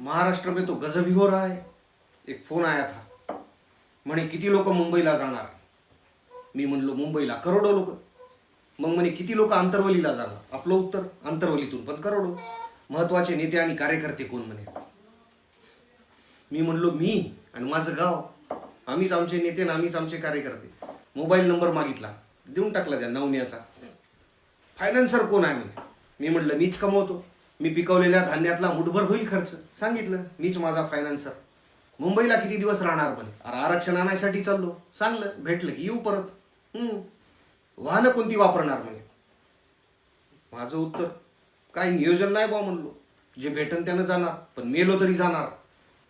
महाराष्ट्र में तो गजब ही हो रहा है। एक फोन आया था, म्हणे किती लोक मुंबईला जाणार। मी म्हणलो मुंबईला करोडो लोक। मग म्हणे किती लोक आंतरवलीला जाणार। आपलं उत्तर आंतरवलीतून पण करोडो। महत्वाचे नेते आणि कार्यकर्ते कोण म्हणे। मी म्हणलो मी आणि माझं गाव, आम्हीच आमचे नेते आणि आम्हीच आमचे कार्यकर्ते। मोबाईल नंबर मागितला, देऊन टाकला त्या नवन्याचा। फायनान्सर कोण आहे म्हणे। मी म्हणलं मीच कमवतो, मी पिकवलेल्या धान्यातला मुठभर होईल खर्च। सांगितलं मीच माझा फायनान्सर। मुंबईला किती दिवस राहणार म्हणे। अरे आरक्षण आणायसाठी चाललो। सांगलं भेटलं की येऊ परत। वाहनं कोणती वापरणार म्हणे। माझं उत्तर काही नियोजन नाही बा म्हणलो, जे भेटन त्यानं जाणार, पण मेलो तरी जाणार।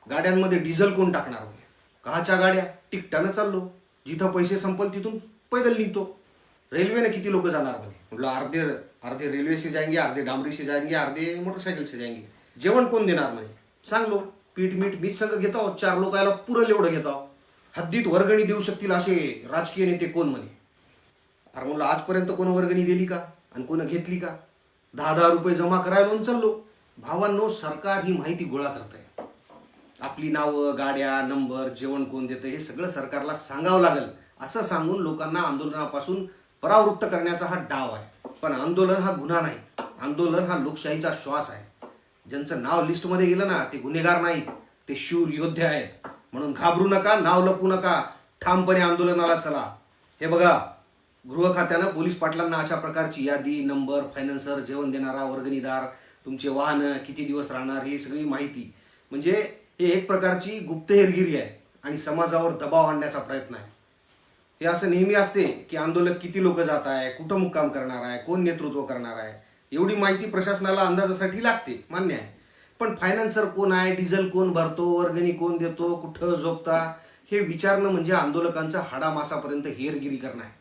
गाड्यांमध्ये डिझेल कोण टाकणार म्हणे। काच्या गाड्या, तिकटानं चाललो, जिथं पैसे संपल तिथून पैदल निघतो। रेल्वेने किती लोक जाणार म्हणे। म्हटलं अर्धे रेल्वे से जाएंगे, अर्धे डांबरी से जाएंगे, अर्धे मोटरसायकल से जाएंगे। जेवण कोण देणार म्हणे। सांगलो पीठ मीठ बीच संघ घेत आहोत, 4 लोकायला पुरल एवढं घेत आहोत। हद्दीत वर्गणी देऊ शकतील असे राजकीय नेते कोण म्हणे। अरे म्हणलं आजपर्यंत कोण वर्गणी दिली का आणि कोण घेतली का। 10-10 रुपये जमा करायला म्हणून चाललो। भावांनो, सरकार ही माहिती गोळा करत आहे। आपली नावं, गाड्या, नंबर, जेवण कोण देतं हे सगळं सरकारला सांगावं लागेल असं सांगून लोकांना आंदोलनापासून परावृत्त करण्याचा हा डाव आहे। पण आंदोलन हा गुन्हा नाही, आंदोलन हा लोकशाहीचा श्वास आहे। ज्यांचं नाव लिस्टमध्ये गेलं ना ते गुन्हेगार नाहीत, ते शूर योद्धे आहेत। म्हणून घाबरू नका, नाव लपवू नका, ठामपणे आंदोलनाला चला। हे बघा, गृह खात्यानं पोलीस पाटलांना अशा प्रकारची यादी, नंबर, फायनान्सर, जेवण देणारा, वर्गणीदार, तुमचे वाहन किती दिवस राहणार ही सगळी माहिती, म्हणजे हे एक प्रकारची गुप्तहेरगिरी आहे आणि समाजावर दबाव आणण्याचा प्रयत्न आहे। हे असं नेहमी असते की आंदोलक किती लोक जात आहे, कुठं मुक्काम करणार आहे, कोण नेतृत्व करणार आहे, एवढी माहिती प्रशासनाला अंदाजासाठी लागते, मान्य आहे। पण फायनान्सर कोण आहे, डिझेल कोण भरतो, वर्गणी कोण देतो, कुठं झोपता, हे विचारणं म्हणजे आंदोलकांचा हाडामासापर्यंत हेरगिरी करणं आहे।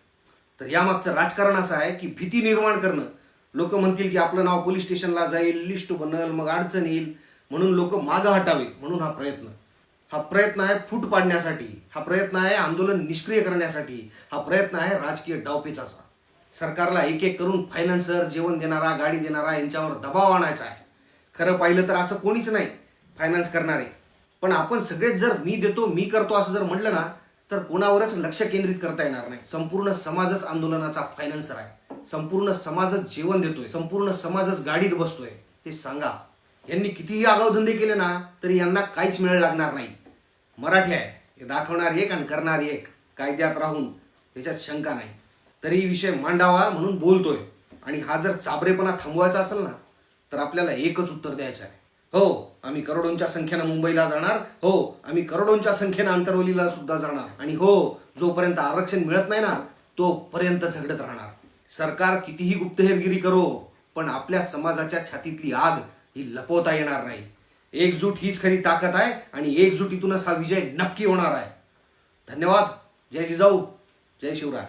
तर यामागचं राजकारण असं आहे की भीती निर्माण करणं। लोक म्हणतील की आपलं नाव पोलीस स्टेशनला जाईल, लिस्ट बनल, मग अडचण येईल, म्हणून लोक मागं हटावे, म्हणून हा प्रयत्न आहे फूट पाडण्यासाठी, हा प्रयत्न आहे आंदोलन निष्क्रिय करण्यासाठी, हा प्रयत्न आहे राजकीय डावपेचाचा। सरकारला एक एक करून फायनान्सर, जेवण देणारा, गाडी देणारा यांच्यावर दबाव आणायचा आहे। खरं पाहिलं तर असं कोणीच नाही फायनान्स करणारे, पण आपण सगळेच जर मी देतो, मी करतो असं जर म्हटलं ना तर कोणावरच लक्ष केंद्रित करता येणार नाही। संपूर्ण समाजच आंदोलनाचा फायनान्सर आहे, संपूर्ण समाजच जेवण देतोय, संपूर्ण समाजच गाडीत बसतोय। हे सांगा, यांनी कितीही आगाऊधंदे केले ना तरी यांना काहीच मिळ लागणार नाही। मराठी आहे, हे दाखवणार एक आणि करणार एक, कायद्यात राहून, त्याच्यात शंका नाही। तरी विषय मांडावा म्हणून बोलतोय। आणि हा जर चाबरेपणा थांबवायचा असेल ना तर आपल्याला एकच उत्तर द्यायचं आहे, हो आम्ही करोडोंच्या संख्येनं मुंबईला जाणार, हो आम्ही करोडोंच्या संख्येनं आंतरवलीला सुद्धा जाणार, आणि हो जोपर्यंत आरक्षण मिळत नाही ना तोपर्यंत झगडत राहणार। सरकार कितीही गुप्तहेरगिरी करो, पण आपल्या समाजाच्या छातीतली आग ही लपवता येणार नाही। एकजूट हीच खरी ताकद आहे आणि एकजुटीतूनच हा विजय नक्की होणार आहे। धन्यवाद। जय जिजाऊ, जय शिवराय।